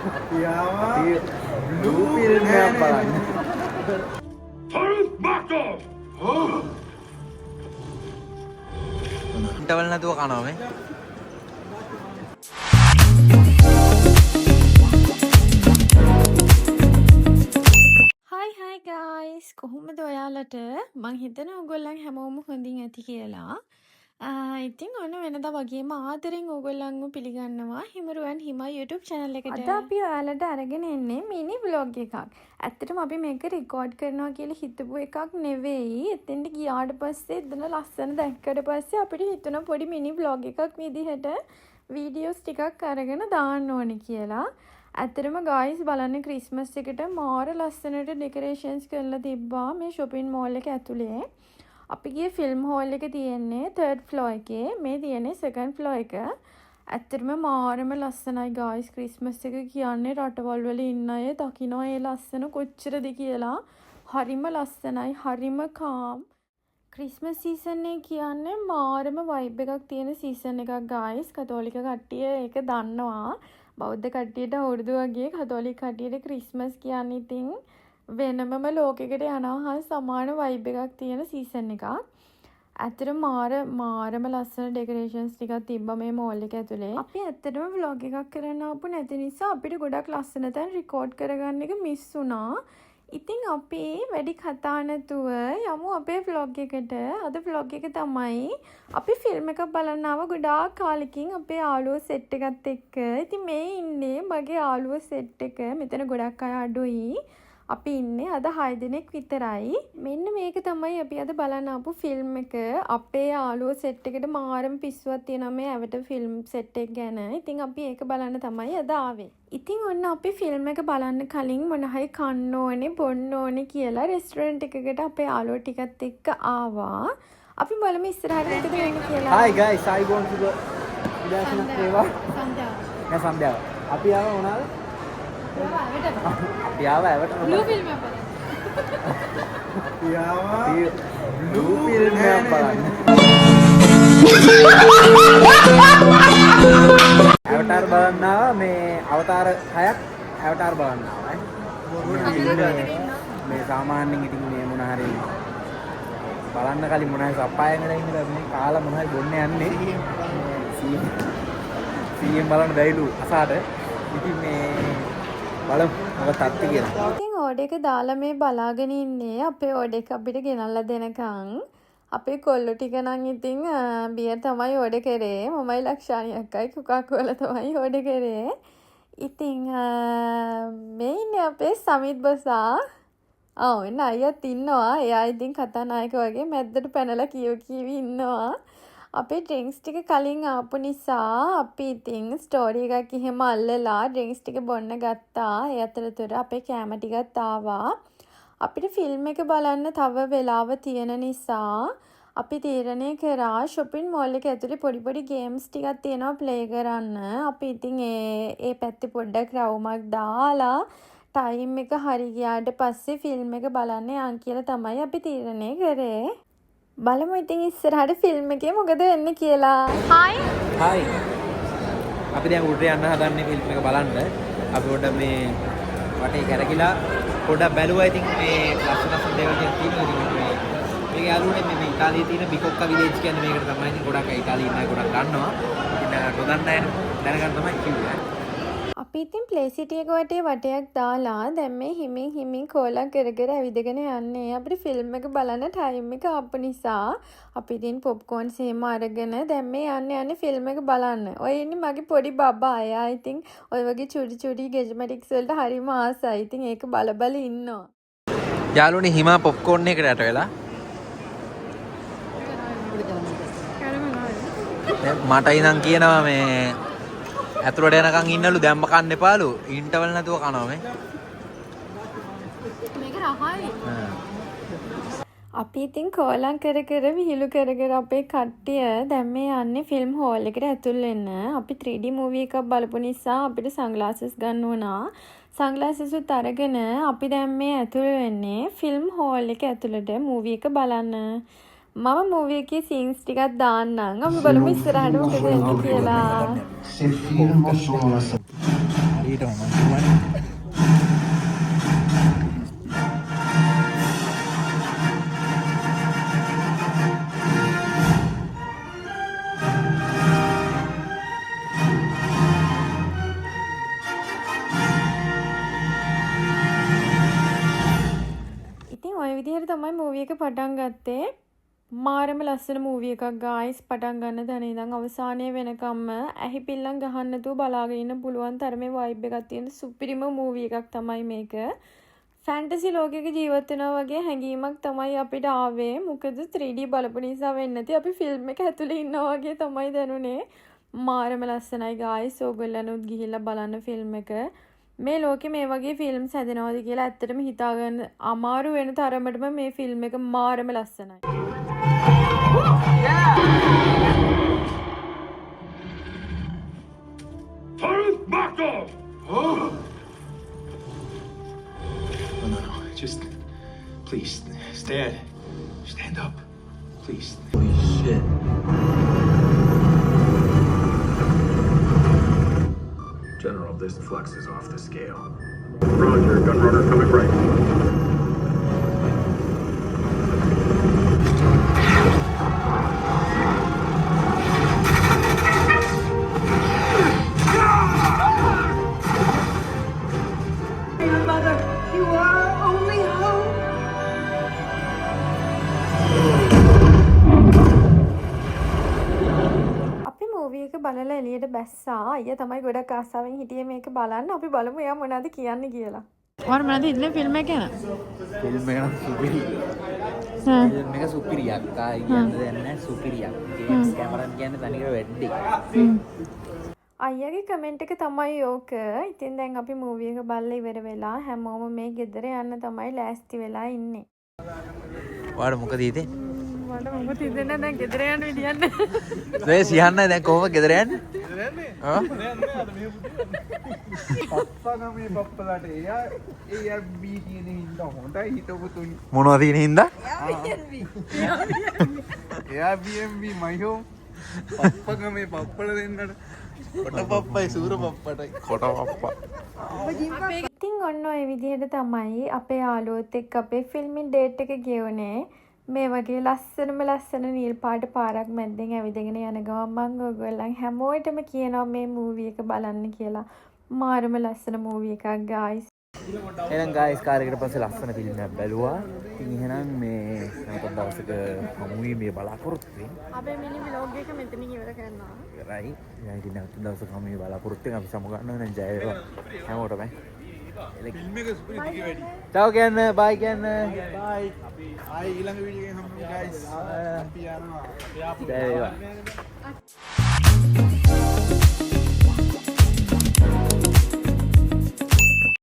අපි blue film එකක් බලන්න. ඉන්ටර්වල් නැතුව කනවා මේ. Hi guys කොහොමද ඔයාලට මං හිතන ඔයගොල්ලන් හැමෝම හොඳින් ඇති කියලා. ඉතින් ඔන්න වෙනදා වගේම ආදරෙන් ඔයගොල්ලන්ව පිළිගන්නවා හිමරුවන් හිමා YouTube channel එකට. අද අපි ඔයාලට අරගෙන එන්නේ මිනි vlog එකක්. ඇත්තටම අපි මේක රෙකෝඩ් කරනවා කියලා හිතපු එකක් නෙවෙයි. එතෙන්ට ගියාට පස්සේ එතන ලස්සන දැක්කට පස්සේ අපිට හිතුණා පොඩි මිනි vlog එකක් විදිහට වීඩියෝස් ටිකක් අරගෙන දාන්න ඕනේ කියලා. ඇත්තටම ගායිස් බලන්න ක්‍රිස්මස් එකට මාර ලස්සනට ඩෙකොරේෂන්ස් කරලා තිබ්බා මේ shopping mall එක ඇතුලේ. අපි ගියේ ෆිල්ම් හෝල් එක තියෙන්නේ 3rd floor එකේ. මේ තියෙන්නේ 2nd floor එක. ඇත්තටම මාරම ලස්සනයි ගායිස්. ක්‍රිස්මස් එක කියන්නේ රටවල් වල ඉන්න අය දකින්න ඒ ලස්සන කොච්චරද කියලා. හරිම ලස්සනයි, හරිම කාම්. ක්‍රිස්මස් සීසන් එක කියන්නේ මාරම වයිබ් එකක් තියෙන සීසන් එකක් ගායිස්. කතෝලික කට්ටිය ඒක දන්නවා. බෞද්ධ කට්ටියට අවුරුදු වගේ කතෝලික කට්ටියට ක්‍රිස්මස් කියන්නේ ඉතින් වෙනමම ලෝකයකට යනවා හා සමාන වයිබ් එකක් තියෙන සීසන් එකක්. ඇත්තටම මාරම ලස්සන ඩෙකොරේෂන්ස් ටිකක් තිබ්බා මේ මෝල් එක ඇතුලේ. අපි ඇත්තටම vlog එකක් කරන්න ආපු නැති නිසා අපිට ගොඩක් ලස්සන තැන් රෙකෝඩ් කරගන්න එක මිස් වුණා. ඉතින් අපි වැඩි කතා නැතුව යමු අපේ vlog එකට. අද vlog එක තමයි අපි ෆිල්ම් එකක් බලන්න ආව ගොඩාක් කාලෙකින් අපේ යාළුවෝ සෙට් එකත් එක්ක. ඉතින් මේ ඉන්නේ මගේ යාළුවෝ සෙට් එක. මෙතන ගොඩක් අය අඩුයි. අපි ඉන්නේ අද 6 දෙනෙක් විතරයි. මෙන්න මේක තමයි අපි අද බලන්න ආපු ෆිල්ම් එක. අපේ යාළුවෝ සෙට් එකට මාරම පිස්සුවක් තියෙනවා මේ ඇවට ෆිල්ම් සෙට් එක ගැන. ඉතින් අපි ඒක බලන්න තමයි අද ආවේ. ඉතින් ඔන්න අපි ෆිල්ම් එක බලන්න කලින් මොන හරි කන්න ඕනේ බොන්න ඕනේ කියලා රෙස්ටුරන්ට් එකකට අපේ යාළුවෝ ටිකත් එක්ක ආවා. අපි බලමු ඉස්සරහට මොකද වෙන්නේ කියලා. Hi guys, I want to go. උදෑසන ඒවා. සන්ධ්‍යාව. අපි ආව මොනවාද? අපි ආව ඇවට. බ්ලූ ෆිල්ම් එක බලන්න. අපි ආව බ්ලූ ෆිල්ම් එකක් බලන්න. අවතාර බලන්න ආවා මේ අවතාර 6ක් අවතාර බලන්න ආවා. මේ සාමාන්‍යයෙන් ඉතින් මේ මොන හරි බලන්න කලින් මොන හරි සප්පායකට ඉඳලා මේ කාලා මොන හරි බොන්න යන්නේ. සීයෙන් බලන්න බැයිලු අසාට. ඉතින් මේ බලමු මොකක්ද තත්ති කියලා. ඉතින් ඕඩර් එක දාලා මේ බලාගෙන ඉන්නේ අපේ ඕඩර් එක අපිට ගෙනල්ලා දෙනකන්. අපේ කොල්ලෝ ටික නම් ඉතින් බියර් තමයි ඕඩර් කරේ. මමයි ලක්ෂානි අක්කයි කොකා කෝලා තමයි ඕඩර් කරේ. ඉතින් මේ ඉන්නේ අපේ සමිත් බසා. එන්න අයියත් ඉන්නවා. එයා ඉතින් කතානායක වගේ මැද්දට පැනලා කියවි ඉන්නවා. අපේ ඩ්‍රින්ක්ස් ටික කලින් ආපු නිසා අපි ඉතින් ස්ටෝරි එකක් එහෙම අල්ලලා ඩ්‍රින්ක්ස් ටික බොන්න ගත්තා. ඒ අතරතුර අපේ කෑම ටිකත් ආවා. අපිට ෆිල්ම් එක බලන්න තව වෙලාව තියෙන නිසා අපි තීරණය කරා shopping mall එක ඇතුලේ පොඩි ගේම්ස් ටිකක් තියෙනවා ප්ලේ කරන්න. අපි ඉතින් ඒ පැත්තේ පොඩ්ඩක් රවුමක් දාලා ටයිම් එක හරි ගියාට පස්සේ ෆිල්ම් එක බලන්න යන් කියලා තමයි අපි තීරණය කරේ. බලමු ඉතින් ඉස්සරහට ෆිල්ම් එකේ මොකද වෙන්නේ කියලා. Hi. අපි දැන් උඩට යන්න හදන්නේ ෆිල්ම් එක බලන්න. අපි උඩ මේ වටේ කැරකිලා පොඩ්ඩක් බැලුවා. ඉතින් මේ ලස්සන දේවල් තියෙනවා. මේක යාළුවනේ මේ ඉතාලියේ තියෙන බිකොක්කා විලේජ් කියන්නේ මේකට තමයි. ඉතින් ගොඩක් අය ඉතාලියේ ඉන්න අය ගොඩක් දන්නවා. ඉතින් නොදන්න අය දැනගන්න තමයි කිව්වේ. අපි ඉතින් ප්ලේ සිටි එක වටේ වටයක් දාලා දැන් මේ හිමින් කෝලා කර ඇවිදගෙන යන්නේ. අපිට ෆිල්ම් එක බලන්න ටයිම් එක ආපු නිසා අපි ඉතින් පොප්කෝන්ස් එහෙම අරගෙන දැන් මේ යන්නේ ෆිල්ම් එක බලන්න. ඔය ඉන්නේ මගේ පොඩි බබා. එයා ඉතින් ඔය වගේ චුටි ගෙජමැටික්ස් වලට හරිම ආසයි. ඉතින් ඒක බල ඉන්නවා. යාළුවනේ හිමා පොප්කෝර්න් එකට යට වෙලා. මට ඉඳන් කියනවා මේ ඇතුළට යනකන් ඉන්නලු දැම්ම කන්න එපාලු. ඉන්ටර්වල් නැතුව කනවා මේ. මේක රහයි. අපි ඉතින් කෝලම් කර විහිළු කර අපේ කට්ටිය දැන් මේ යන්නේ ෆිල්ම් හෝල් එකට ඇතුල් වෙන්න. අපි 3D මූවි එකක් බලපු නිසා අපිට සන්ග්ලාසස් ගන්න වුණා. සන්ග්ලාසස් උත් අරගෙන අපි දැන් මේ ඇතුල් වෙන්නේ ෆිල්ම් හෝල් එක ඇතුළට මූවි එක බලන්න. මම මූවි එකේ සීන්ස් ටිකක් දාන්නම්. අපි බලමු ඉස්සරහට මොකද වෙන්නේ කියලා. හරි හරියටම මම කියවනේ. ඉතින් ඔය විදිහට තමයි මූවී එක පටන් ගත්තේ. මාරම ලස්සන මූවී එකක් ගායිස්. පටන් ගන්න තැන ඉඳන් අවසානයේ වෙනකම්ම ඇහි පිල්ලම් ගහන්න නැතුව බලාගෙන ඉන්න පුළුවන් තරමේ වයිබ් එකක් තියෙන සුපිරිම මූවී එකක් තමයි මේක. ෆැන්ටසි ලෝකයක ජීවත් වෙනවා වගේ හැඟීමක් තමයි අපිට ආවේ. මොකද 3D බලපු නිසා වෙන්නේ නැති අපි ෆිල්ම් එක ඇතුලේ ඉන්නවා වගේ තමයි දැනුනේ. මාරම ලස්සනයි ගායිස්. ඕගොල්ලන්වත් ගිහිල්ලා බලන්න ෆිල්ම් එක. මේ ලෝකෙ මේ වගේ ෆිල්ම්ස් හැදෙනවද කියලා ඇත්තටම හිතාගන්න අමාරු වෙන තරමටම මේ ෆිල්ම් එක මාරම ලස්සනයි. Just please stand up. Please. Holy shit. General, this flux is off the scale. Roger, gunrunner coming right. Movie එක බලලා එළියට බැස්සා. අයියා තමයි ගොඩක් ආසාවෙන් හිටියේ මේක බලන්න. අපි බලමු එයා මොනවද කියන්නේ කියලා. ඔයාලා මොනවද හිතන්නේ ෆිල්ම් එක ගැන? ෆිල්ම් එක නම් සුපිරි. ෆිල්ම් එක සුපිරියක්. ආයි කියන්න දෙයක් නැහැ සුපිරියක්. ජේම්ස් කැමරන් කියන්නේ තනිකර වෙඩ්ඩි. අයියාගේ කමෙන්ට් එක තමයි ඕක. ඉතින් දැන් අපි මූවී එක බලලා ඉවර වෙලා හැමෝම මේ ගෙදර යන්න තමයි ලෑස්ති වෙලා ඉන්නේ. ඔයාලා මොකද හිතේ? මට මොකද හිතෙන්නේ දැන් ගෙදර යන්න විදියක් නැහැ. මේ සියන්න දැන් කොහොමද ගෙදර යන්නේ? ආ? පප්පගමේ පප්පලාට එයා බී කියන හින්දා හොඳයි හිටපු තුනි. මොනවද තියෙන හින්දා? එයා BMB මයිහෝ පප්පගමේ පප්පල දෙන්නට කොට පප්පයි සූර පප්පටයි කොට පප්පා. ඉතින් ඔන්න ඔය විදිහට තමයි අපේ යාළුවොත් එක්ක අපේ ෆිල්මින් ඩේට් එක ගෙවුනේ. මේ වගේ ලස්සන නිල් පාට පාරක් මැද්දෙන් ඇවිදගෙන යන ගමන් මම ඔයගොල්ලන් හැමෝටම කියනවා මේ මූවී එක බලන්න කියලා. මාරම ලස්සන මූවී එකක් ගායිස්. එහෙනම් ගායිස් කාර්යයකට පස්සේ ලස්සන ෆිල්ම් එකක් බැලුවා. ඉතින් එහෙනම් මේ නැවත දවසක හමුවේ මේ බලාපොරොත්තු වෙන්නේ. අපේ මිනි vlog එක මෙතනින් ඉවර කරනවා. ඉවරයි. දැන් ඉතින් නැවත දවසක හමුවේ බලාපොරොත්තු වෙන අපි සමු ගන්නවා නම් ජය වේවා හැමෝටම. ෆිල්ම් එක සුපිරි දිග වැඩි. චාව් කියන්න බයි කියන්න. බයි. ආයි ඊළඟ වීඩියෝ එකෙන් හම්බෙමු ගයිස්. අපි යනවා. ජය වේවා.